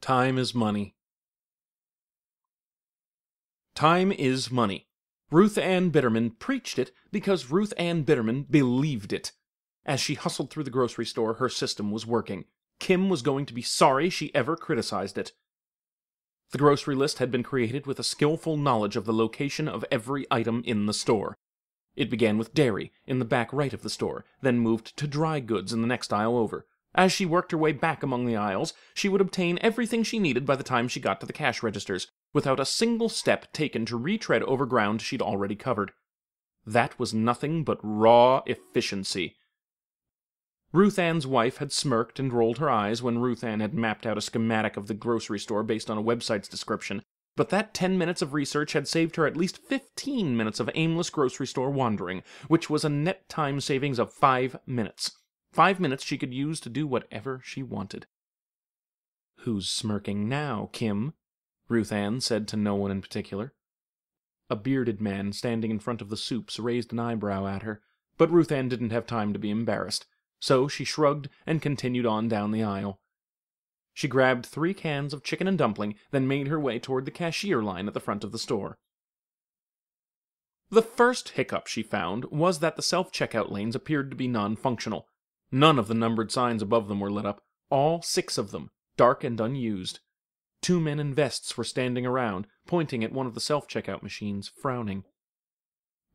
Time is money. Time is money. Ruth Ann Bitterman preached it because Ruth Ann Bitterman believed it. As she hustled through the grocery store, her system was working. Kim was going to be sorry she ever criticized it. The grocery list had been created with a skillful knowledge of the location of every item in the store. It began with dairy, in the back right of the store, then moved to dry goods in the next aisle over. As she worked her way back among the aisles, she would obtain everything she needed by the time she got to the cash registers, without a single step taken to retread over ground she'd already covered. That was nothing but raw efficiency. Ruth Ann's wife had smirked and rolled her eyes when Ruth Ann had mapped out a schematic of the grocery store based on a website's description, but that 10 minutes of research had saved her at least 15 minutes of aimless grocery store wandering, which was a net time savings of 5 minutes. 5 minutes she could use to do whatever she wanted. "Who's smirking now, Kim?" Ruth Ann said to no one in particular. A bearded man standing in front of the soups raised an eyebrow at her, but Ruth Ann didn't have time to be embarrassed, so she shrugged and continued on down the aisle. She grabbed 3 cans of chicken and dumpling, then made her way toward the cashier line at the front of the store. The first hiccup she found was that the self-checkout lanes appeared to be non-functional. None of the numbered signs above them were lit up, all 6 of them, dark and unused. 2 men in vests were standing around, pointing at one of the self-checkout machines, frowning.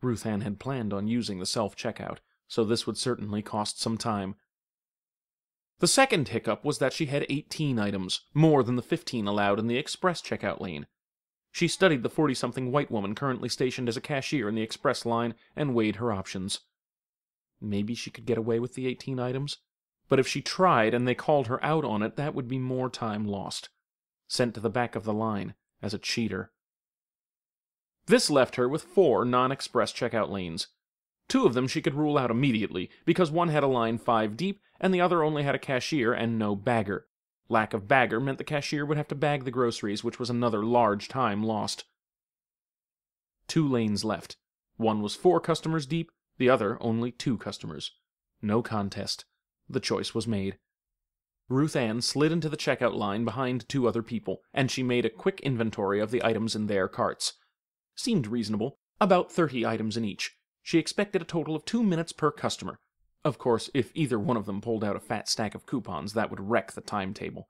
Ruth Ann had planned on using the self-checkout, so this would certainly cost some time. The second hiccup was that she had 18 items, more than the 15 allowed in the express checkout lane. She studied the 40-something white woman currently stationed as a cashier in the express line and weighed her options. Maybe she could get away with the 18 items, but if she tried and they called her out on it, that would be more time lost, sent to the back of the line as a cheater. This left her with 4 non-express checkout lanes. 2 of them she could rule out immediately, because one had a line 5 deep, and the other only had a cashier and no bagger. Lack of bagger meant the cashier would have to bag the groceries, which was another large time lost. 2 lanes left. One was 4 customers deep, the other only 2 customers. No contest. The choice was made. Ruth Ann slid into the checkout line behind 2 other people, and she made a quick inventory of the items in their carts. Seemed reasonable, about 30 items in each. She expected a total of 2 minutes per customer. Of course, if either one of them pulled out a fat stack of coupons, that would wreck the timetable.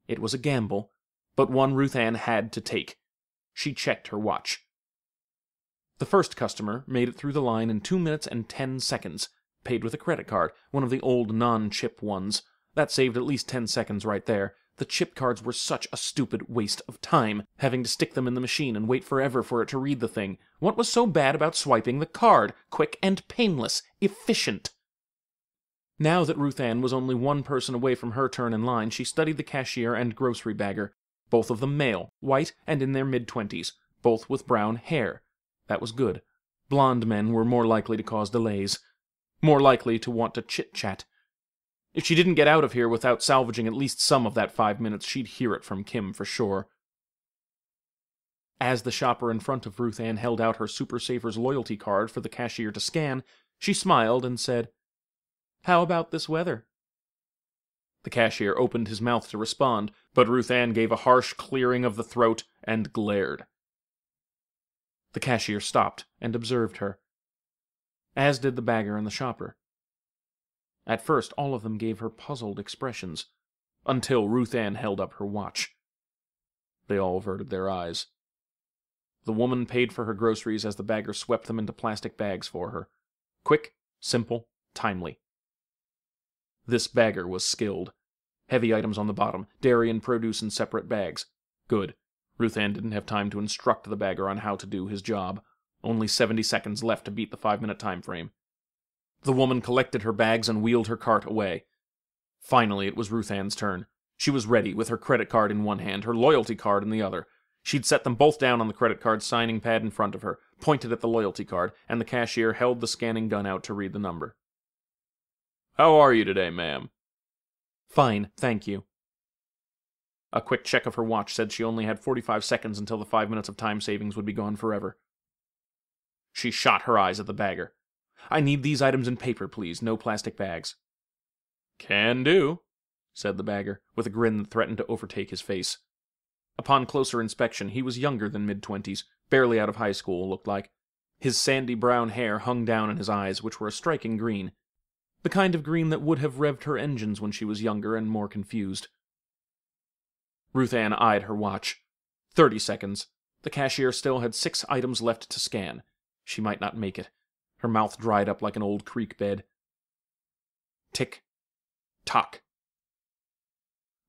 It was a gamble, but one Ruth Ann had to take. She checked her watch. The first customer made it through the line in 2 minutes and 10 seconds, paid with a credit card, one of the old non-chip ones. That saved at least 10 seconds right there. The chip cards were such a stupid waste of time, having to stick them in the machine and wait forever for it to read the thing. What was so bad about swiping the card? Quick and painless. Efficient. Now that Ruth Ann was only one person away from her turn in line, she studied the cashier and grocery bagger. Both of them male, white, and in their mid-20s, both with brown hair. That was good. Blonde men were more likely to cause delays. More likely to want to chit-chat. If she didn't get out of here without salvaging at least some of that 5 minutes, she'd hear it from Kim for sure. As the shopper in front of Ruth Ann held out her Super Savers loyalty card for the cashier to scan, she smiled and said, "How about this weather?" The cashier opened his mouth to respond, but Ruth Ann gave a harsh clearing of the throat and glared. The cashier stopped and observed her, as did the bagger and the shopper. At first, all of them gave her puzzled expressions, until Ruth Ann held up her watch. They all averted their eyes. The woman paid for her groceries as the bagger swept them into plastic bags for her. Quick, simple, timely. This bagger was skilled. Heavy items on the bottom, dairy and produce in separate bags. Good. Ruth Ann didn't have time to instruct the bagger on how to do his job. Only 70 seconds left to beat the 5-minute time frame. The woman collected her bags and wheeled her cart away. Finally, it was Ruth Ann's turn. She was ready, with her credit card in one hand, her loyalty card in the other. She'd set them both down on the credit card signing pad in front of her, pointed at the loyalty card, and the cashier held the scanning gun out to read the number. "How are you today, ma'am?" "Fine, thank you." A quick check of her watch said she only had 45 seconds until the 5 minutes of time savings would be gone forever. She shot her eyes at the bagger. "I need these items in paper, please. No plastic bags." "Can do." said the bagger, with a grin that threatened to overtake his face. Upon closer inspection, he was younger than mid-20s, barely out of high school, looked like. His sandy brown hair hung down in his eyes, which were a striking green. The kind of green that would have revved her engines when she was younger and more confused. Ruth Ann eyed her watch. 30 seconds. The cashier still had 6 items left to scan. She might not make it. Her mouth dried up like an old creek bed. Tick. Tock.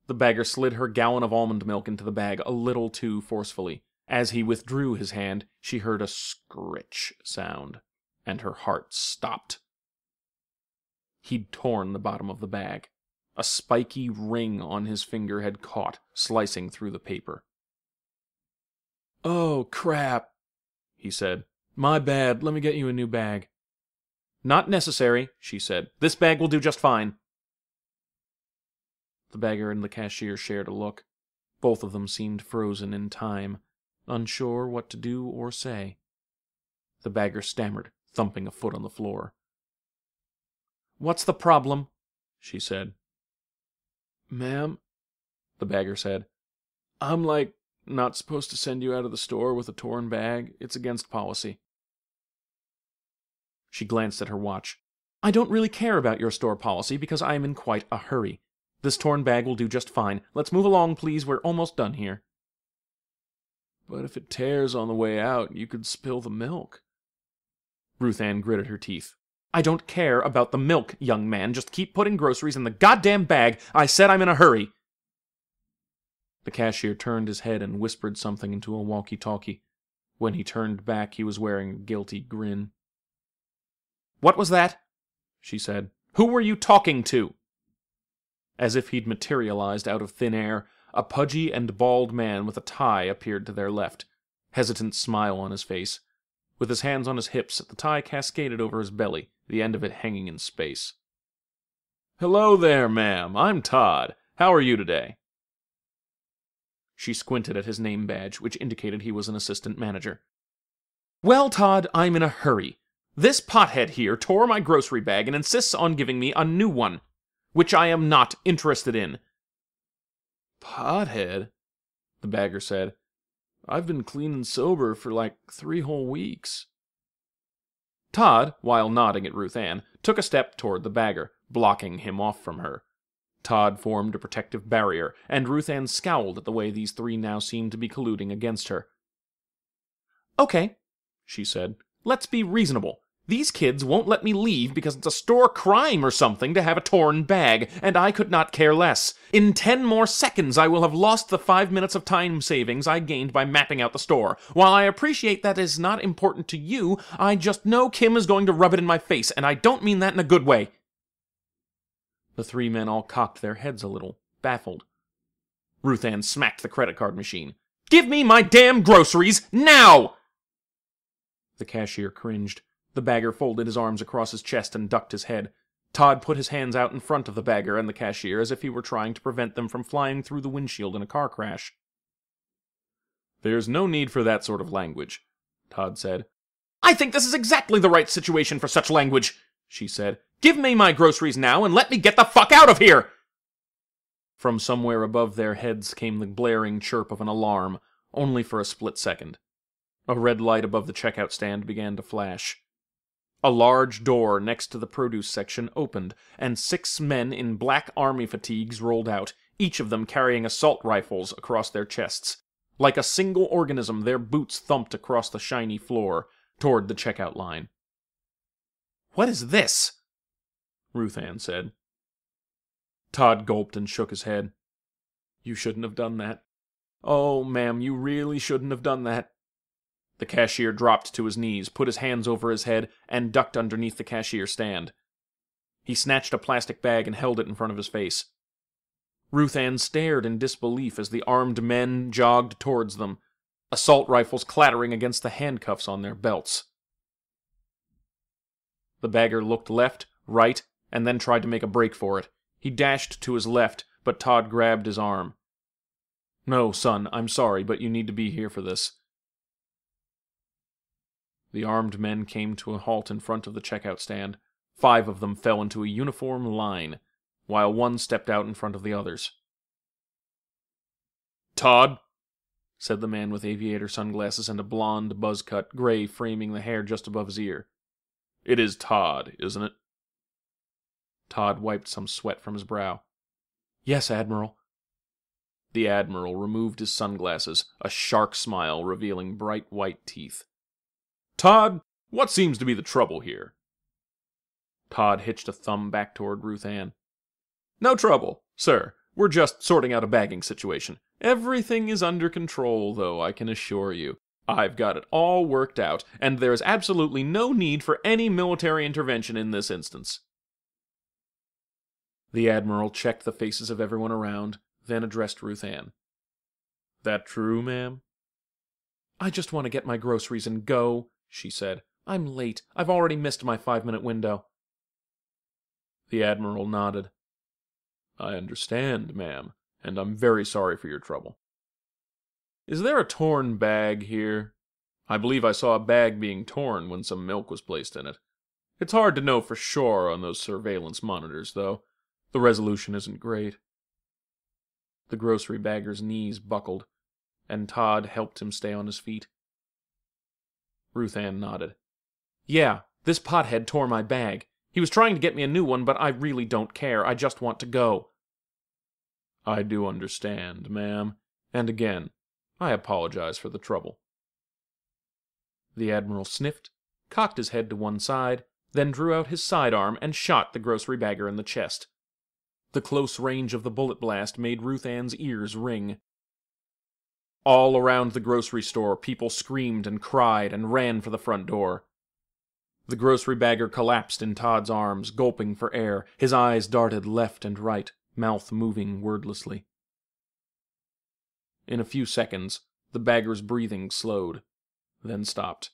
The bagger slid her gallon of almond milk into the bag a little too forcefully. As he withdrew his hand, she heard a scritch sound, and her heart stopped. He'd torn the bottom of the bag. A spiky ring on his finger had caught, slicing through the paper. "Oh, crap," he said. "My bad. Let me get you a new bag." "Not necessary," she said. "This bag will do just fine." The bagger and the cashier shared a look. Both of them seemed frozen in time, unsure what to do or say. The bagger stammered, thumping a foot on the floor. "What's the problem?" she said. "Ma'am," the bagger said, "I'm not supposed to send you out of the store with a torn bag. It's against policy." She glanced at her watch. "I don't really care about your store policy because I am in quite a hurry. This torn bag will do just fine. Let's move along, please. We're almost done here." "But if it tears on the way out, you could spill the milk." Ruth Ann gritted her teeth. "I don't care about the milk, young man. Just keep putting groceries in the goddamn bag. I said I'm in a hurry." The cashier turned his head and whispered something into a walkie-talkie. When he turned back, he was wearing a guilty grin. "What was that?" she said. "Who were you talking to?" As if he'd materialized out of thin air, a pudgy and bald man with a tie appeared to their left, hesitant smile on his face. With his hands on his hips, the tie cascaded over his belly, the end of it hanging in space. "Hello there, ma'am. I'm Todd. How are you today?" She squinted at his name badge, which indicated he was an assistant manager. "Well, Todd, I'm in a hurry. This pothead here tore my grocery bag and insists on giving me a new one, which I am not interested in." "Pothead?" the bagger said. "I've been clean and sober for 3 whole weeks." Todd, while nodding at Ruth Ann, took a step toward the bagger, blocking him off from her. Todd formed a protective barrier, and Ruth Ann scowled at the way these 3 now seemed to be colluding against her. "Okay," she said. "Let's be reasonable. These kids won't let me leave because it's a store crime or something to have a torn bag, and I could not care less. In 10 more seconds I will have lost the 5 minutes of time savings I gained by mapping out the store. While I appreciate that is not important to you, I just know Kim is going to rub it in my face, and I don't mean that in a good way." The 3 men all cocked their heads a little, baffled. Ruth Ann smacked the credit card machine. "Give me my damn groceries, now!" The cashier cringed. The bagger folded his arms across his chest and ducked his head. Todd put his hands out in front of the bagger and the cashier as if he were trying to prevent them from flying through the windshield in a car crash. "There's no need for that sort of language," Todd said. "I think this is exactly the right situation for such language," she said. "Give me my groceries now and let me get the fuck out of here!" From somewhere above their heads came the blaring chirp of an alarm, only for a split second. A red light above the checkout stand began to flash. A large door next to the produce section opened, and 6 men in black army fatigues rolled out, each of them carrying assault rifles across their chests. Like a single organism, their boots thumped across the shiny floor, toward the checkout line. "What is this?" Ruth Ann said. Todd gulped and shook his head. "You shouldn't have done that. Oh, ma'am, you really shouldn't have done that." The cashier dropped to his knees, put his hands over his head, and ducked underneath the cashier stand. He snatched a plastic bag and held it in front of his face. Ruth Ann stared in disbelief as the armed men jogged towards them, assault rifles clattering against the handcuffs on their belts. The bagger looked left, right, and then tried to make a break for it. He dashed to his left, but Todd grabbed his arm. "No, son, I'm sorry, but you need to be here for this." The armed men came to a halt in front of the checkout stand. 5 of them fell into a uniform line. while one stepped out in front of the others. "Todd," said the man with aviator sunglasses and a blonde buzz-cut, gray framing the hair just above his ear. "It is Todd, isn't it?" Todd wiped some sweat from his brow. "Yes, Admiral." The Admiral removed his sunglasses, a shark smile revealing bright white teeth. "Todd, what seems to be the trouble here?" Todd hitched a thumb back toward Ruth Ann. "No trouble, sir. We're just sorting out a bagging situation. Everything is under control, though, I can assure you. I've got it all worked out, and there is absolutely no need for any military intervention in this instance." The Admiral checked the faces of everyone around, then addressed Ruth Ann. "That true, ma'am?" "I just want to get my groceries and go," she said. "I'm late. I've already missed my 5-minute window." The Admiral nodded. "I understand, ma'am, and I'm very sorry for your trouble. Is there a torn bag here? I believe I saw a bag being torn when some milk was placed in it. It's hard to know for sure on those surveillance monitors, though. The resolution isn't great." The grocery bagger's knees buckled, and Todd helped him stay on his feet. Ruth Ann nodded. "Yeah, this pothead tore my bag. He was trying to get me a new one, but I really don't care. I just want to go." "I do understand, ma'am, and again, I apologize for the trouble." The Admiral sniffed, cocked his head to one side, then drew out his sidearm and shot the grocery bagger in the chest. The close range of the bullet blast made Ruth Ann's ears ring. All around the grocery store, people screamed and cried and ran for the front door. The grocery bagger collapsed in Todd's arms, gulping for air. His eyes darted left and right, mouth moving wordlessly. In a few seconds, the bagger's breathing slowed, then stopped.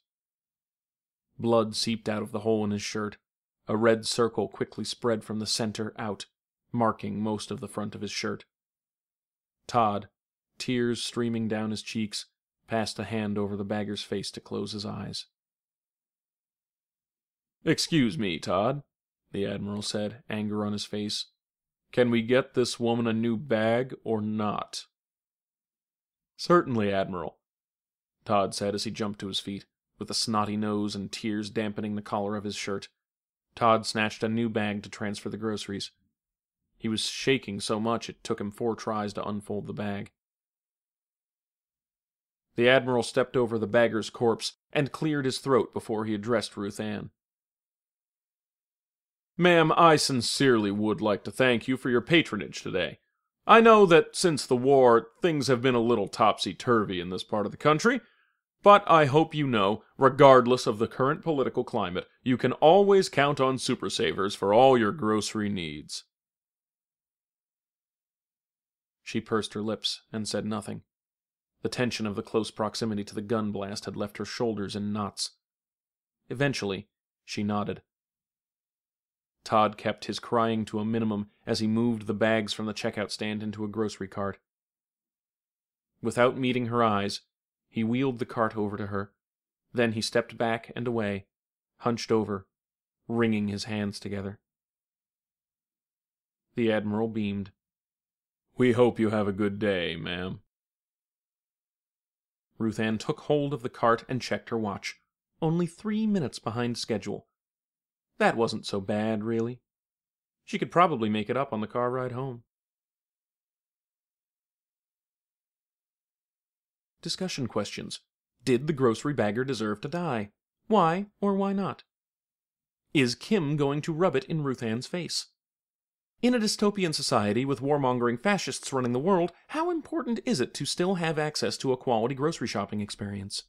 Blood seeped out of the hole in his shirt. A red circle quickly spread from the center out, marking most of the front of his shirt. Todd, tears streaming down his cheeks, passed a hand over the bagger's face to close his eyes. "Excuse me, Todd," the Admiral said, anger on his face. "Can we get this woman a new bag or not?" "Certainly, Admiral," Todd said as he jumped to his feet, with a snotty nose and tears dampening the collar of his shirt. Todd snatched a new bag to transfer the groceries. He was shaking so much it took him 4 tries to unfold the bag. The Admiral stepped over the bagger's corpse and cleared his throat before he addressed Ruth Ann. "Ma'am, I sincerely would like to thank you for your patronage today. I know that since the war, things have been a little topsy-turvy in this part of the country, but I hope you know, regardless of the current political climate, you can always count on Super Savers for all your grocery needs." She pursed her lips and said nothing. The tension of the close proximity to the gun blast had left her shoulders in knots. Eventually, she nodded. Todd kept his crying to a minimum as he moved the bags from the checkout stand into a grocery cart. Without meeting her eyes, he wheeled the cart over to her. Then he stepped back and away, hunched over, wringing his hands together. The Admiral beamed. "We hope you have a good day, ma'am." Ruth Ann took hold of the cart and checked her watch. Only 3 minutes behind schedule. That wasn't so bad, really. She could probably make it up on the car ride home. Discussion questions. Did the grocery bagger deserve to die? Why or why not? Is Kim going to rub it in Ruth Ann's face? In a dystopian society with warmongering fascists running the world, how important is it to still have access to a quality grocery shopping experience?